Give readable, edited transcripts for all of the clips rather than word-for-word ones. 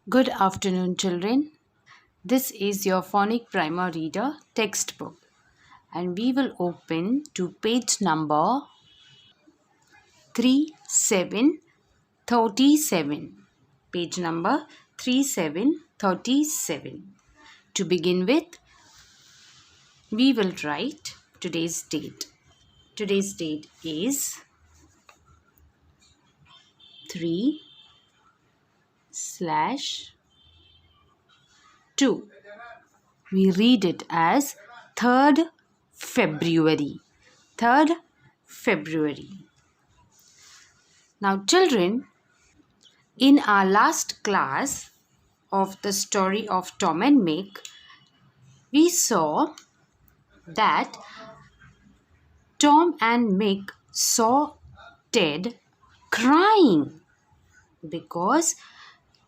Good afternoon, children. This is your phonic primer reader textbook, and we will open to page number 3737. Page number 3737. To begin with, we will write today's date. Today's date is 3/2. We read it as 3rd February. 3rd February. Now, children, in our last class of the story of Tom and Mick, we saw that Tom and Mick saw Ted crying because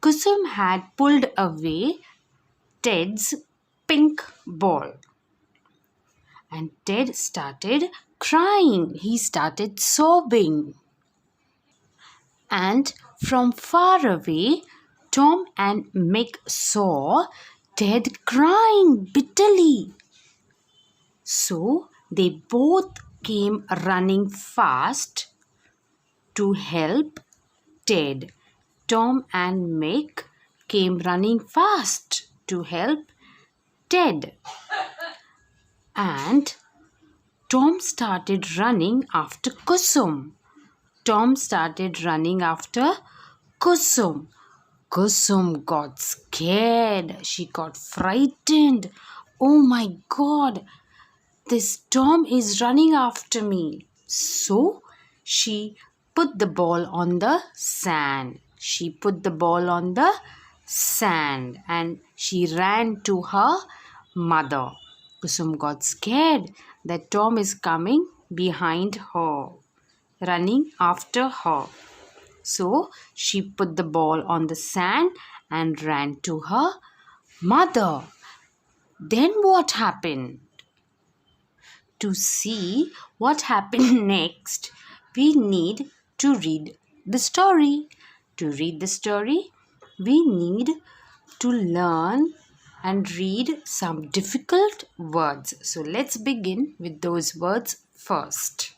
Kusum had pulled away Ted's pink ball. And Ted started crying. He started sobbing. And from far away, Tom and Mick saw Ted crying bitterly. So they both came running fast to help Ted. Tom and Mick came running fast to help Ted. And Tom started running after Kusum. Tom started running after Kusum. Kusum got scared. She got frightened. Oh my God, this Tom is running after me. So she put the ball on the sand. She put the ball on the sand and she ran to her mother. Kusum got scared that Tom is coming behind her, running after her. So she put the ball on the sand and ran to her mother. Then what happened? To see what happened next, we need to read the story. To read the story, we need to learn and read some difficult words. So let's begin with those words first.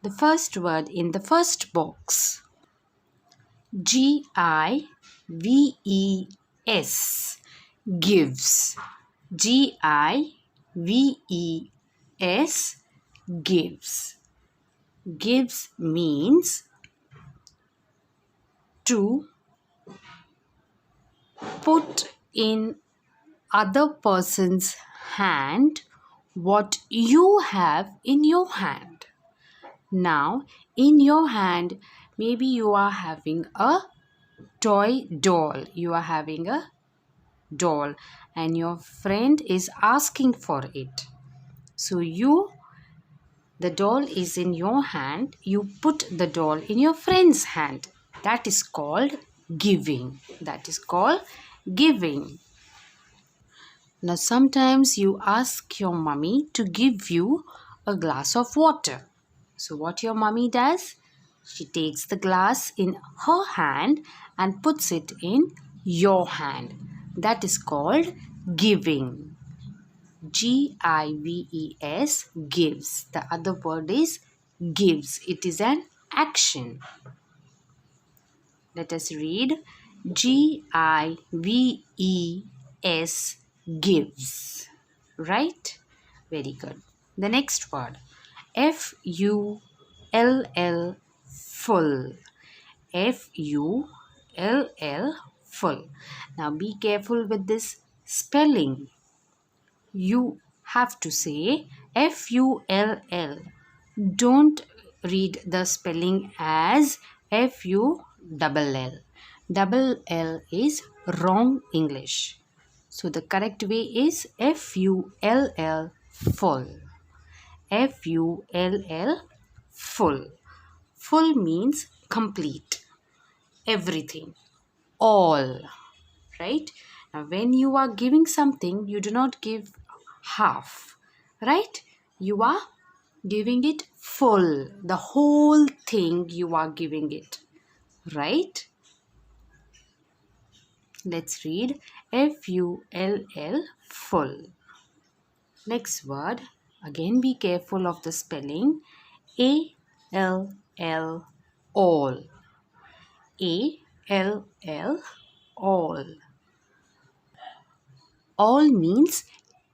The first word in the first box. Gives. Gives. Gives. Gives. Gives means to put in other person's hand what you have in your hand. Now, in your hand, maybe you are having a toy doll. You are having a doll and your friend is asking for it. So the doll is in your hand. You put the doll in your friend's hand. That is called giving. That is called giving. Now, sometimes you ask your mummy to give you a glass of water. So, what your mummy does? She takes the glass in her hand and puts it in your hand. That is called giving. Gives, gives. The other word is gives. It is an action. Let us read Gives, gives. Right? Very good. The next word. Full, full. Full, full. Now be careful with this spelling. You have to say full. Don't read the spelling as full. Double L is wrong English. So the correct way is full. Full. Full. Full. Full means complete. Everything. All. Right? Now when you are giving something, you do not give half. Right? You are giving it full. The whole thing you are giving it. Right? Let's read Full, full. Next word, again be careful of the spelling. All, all. All, all. All means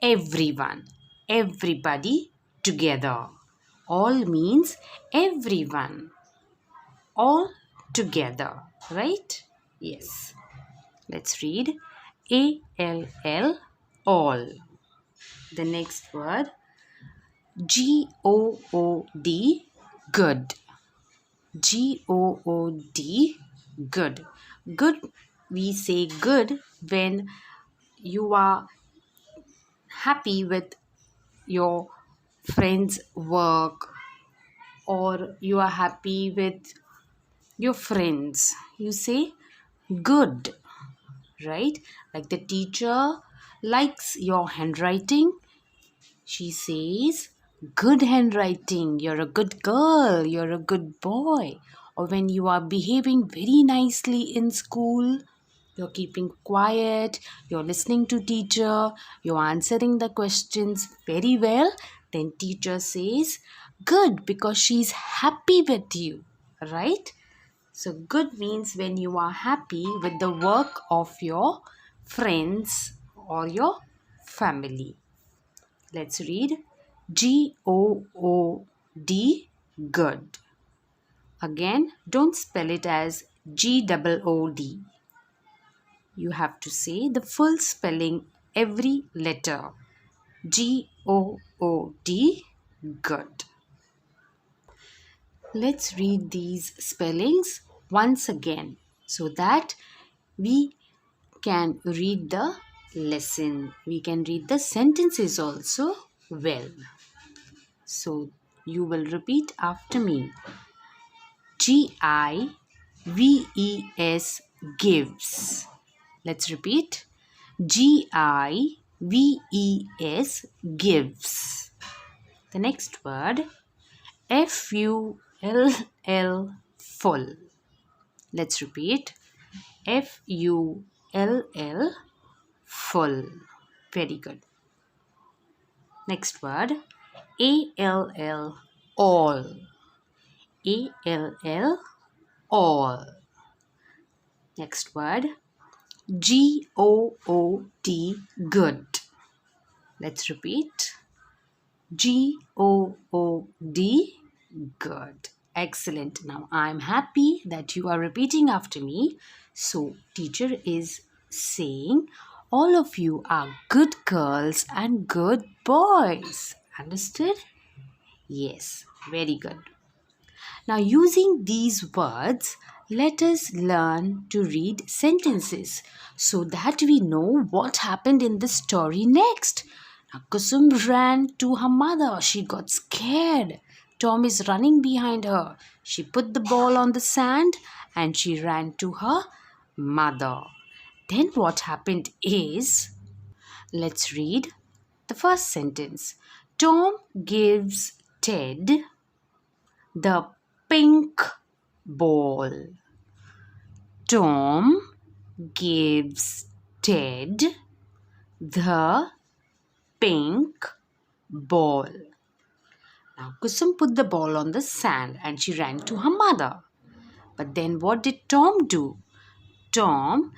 everyone, everybody together. All means everyone, all together, right? Yes. Let's read All, all. The next word, Good, good. Good, good. Good, we say good when you are happy with your friend's work, or you are happy with your friends. You say good, right? Like the teacher likes your handwriting. She says, good handwriting, you're a good girl, you're a good boy. Or when you are behaving very nicely in school, you're keeping quiet, you're listening to teacher, you're answering the questions very well, then teacher says, good, because she's happy with you, right? So good means when you are happy with the work of your friends or your family. Let's read Good, good. Again, don't spell it as Good. You have to say the full spelling, every letter. Good, good. Let's read these spellings once again so that we can read the lesson. We can read the sentences also well. So you will repeat after me. Gives, gives. Let's repeat. Gives, gives. The next word, Full, full. Let's repeat. Full, full. Very good. Next word, All, all. All, all. Next word, good. Let's repeat. Good, good. Excellent. Now I'm happy that you are repeating after me. So teacher is saying all of you are good girls and good boys. Understood? Yes, very good. Now, using these words, let us learn to read sentences so that we know what happened in the story next. Now, Kusum ran to her mother. She got scared. Tom is running behind her. She put the ball on the sand and she ran to her mother. Then what happened is, let's read the first sentence. Tom gives Ted the pink ball. Tom gives Ted the pink ball. Now Kusum put the ball on the sand and she ran to her mother. But then what did Tom do? Tom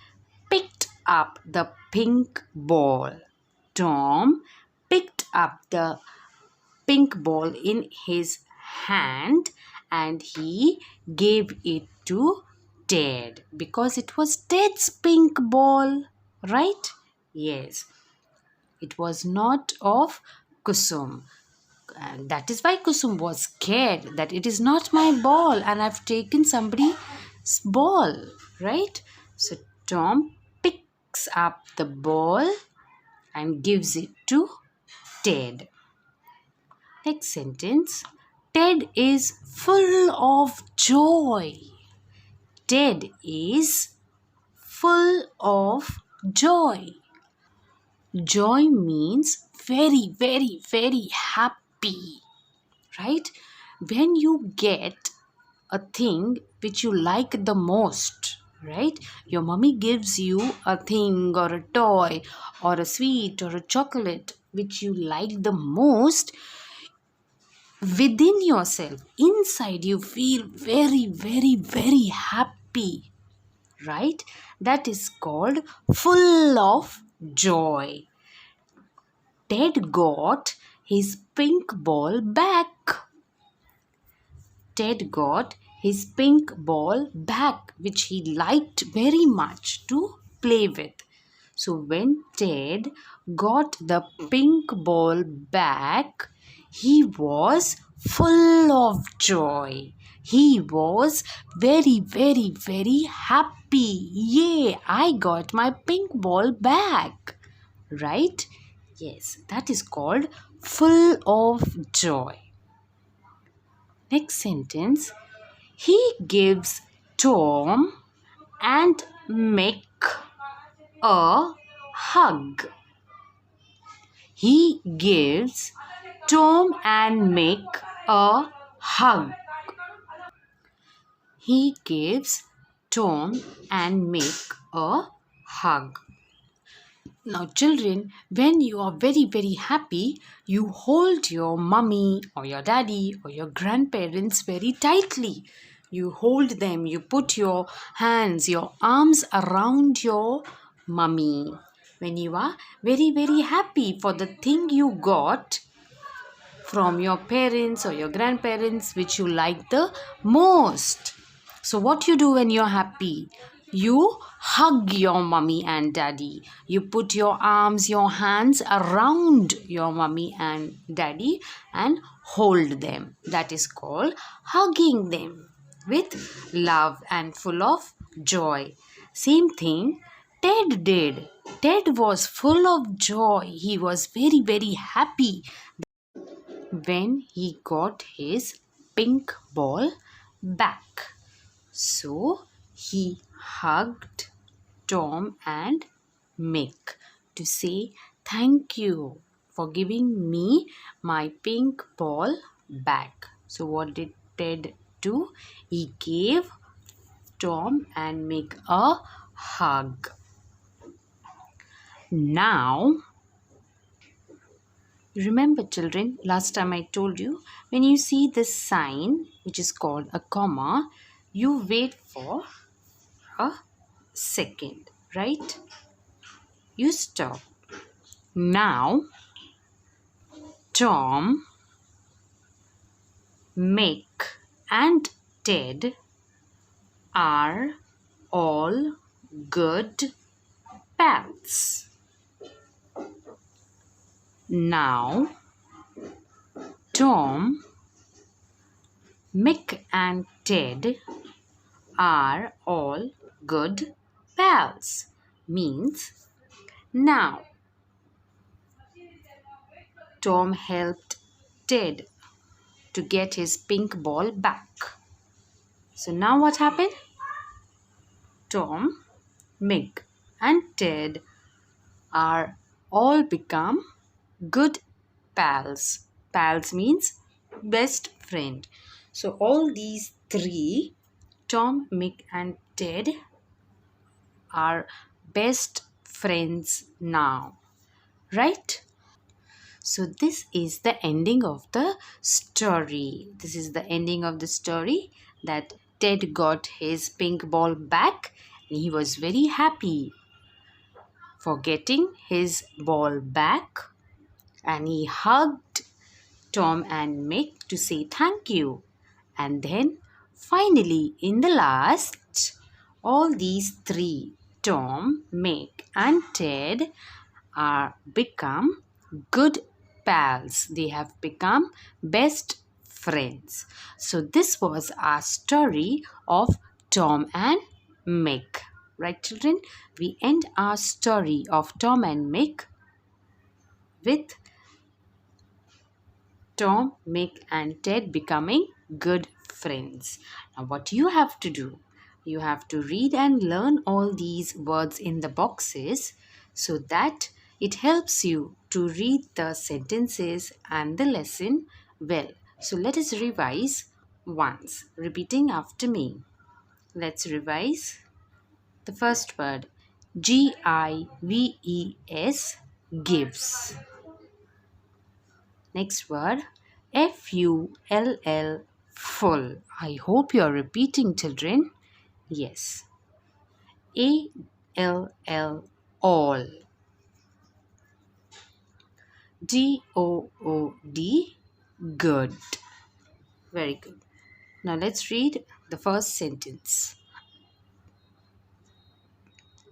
picked up the pink ball. Tom picked up the pink ball in his hand and he gave it to Ted because it was Ted's pink ball, right? Yes, it was not of Kusum. And that is why Kusum was scared that it is not my ball and I've taken somebody's ball, right? So Tom picks up the ball and gives it to Ted. Next sentence. Ted is full of joy. Ted is full of joy. Joy means very, very, very happy, right? When you get a thing which you like the most, right? Your mummy gives you a thing or a toy or a sweet or a chocolate which you like the most. Within yourself, inside, you feel very, very, very happy, right? That is called full of joy. Ted got his pink ball back. Ted got his pink ball back, which he liked very much to play with. So, when Ted got the pink ball back, he was full of joy. He was very, very, very happy. Yay, I got my pink ball back. Right? Yes, that is called full of joy. Next sentence. He gives Tom and Mick a hug. He gives Tom and Mick a hug. He gives Tom and Mick a hug. Now, children, when you are very, very happy, you hold your mummy or your daddy or your grandparents very tightly. You hold them, you put your hands, your arms around your mummy. When you are very, very happy for the thing you got from your parents or your grandparents, which you like the most. So, what you do when you're happy? You hug your mummy and daddy. You put your arms, your hands around your mummy and daddy and hold them. That is called hugging them with love and full of joy. Same thing Ted did. Ted was full of joy. He was very, very happy when he got his pink ball back. So he hugged Tom and Mick to say thank you for giving me my pink ball back. So what did Ted do? He gave Tom and Mick a hug. Now, remember children, last time I told you, when you see this sign which is called a comma, you wait for a second, right? You stop. Now, Tom, Mick and Ted are all good pals. Now, Tom, Mick and Ted are all good pals. Means now Tom helped Ted to get his pink ball back. So now what happened? Tom, Mick and Ted are all become good pals. Pals means best friend. So all these three, Tom, Mick and Ted, are best friends now. Right? So this is the ending of the story. This is the ending of the story that Ted got his pink ball back and he was very happy for getting his ball back, and he hugged Tom and Mick to say thank you. And then finally in the last, all these three, Tom, Mick and Ted, are become good pals. They have become best friends. So this was our story of Tom and Mick. Right, children? We end our story of Tom and Mick with Tom, Mick and Ted becoming good friends. Now what you have to do? You have to read and learn all these words in the boxes so that it helps you to read the sentences and the lesson well. So let us revise once, repeating after me. Let's revise. The first word, Gives, gives. Next word, Full, full. I hope you're repeating, children. Yes. All. Good, good. Very good. Now let's read the first sentence.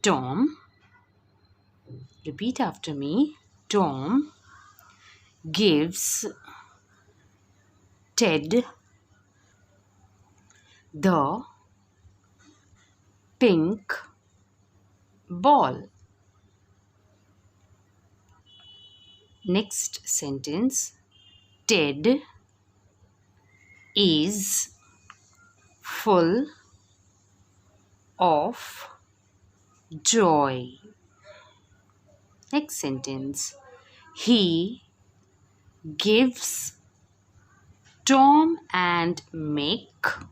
Tom, repeat after me. Tom gives Ted the pink ball. Next sentence. Ted is full of joy. Next sentence. He gives Tom and Mick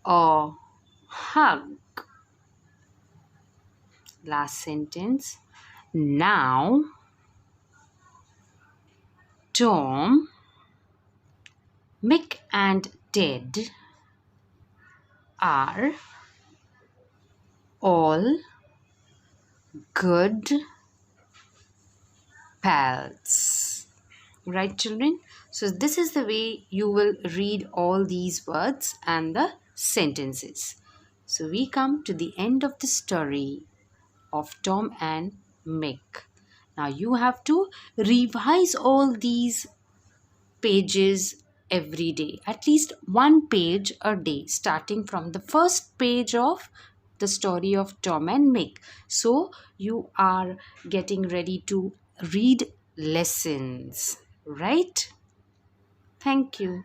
a hug. Last sentence. Now, Tom, Mick, and Ted are all good pals. Right, children? So, this is the way you will read all these words and the sentences. So, we come to the end of the story of Tom and Mick. Now, you have to revise all these pages every day, at least one page a day, starting from the first page of the story of Tom and Mick. So you are getting ready to read lessons, right? Thank you.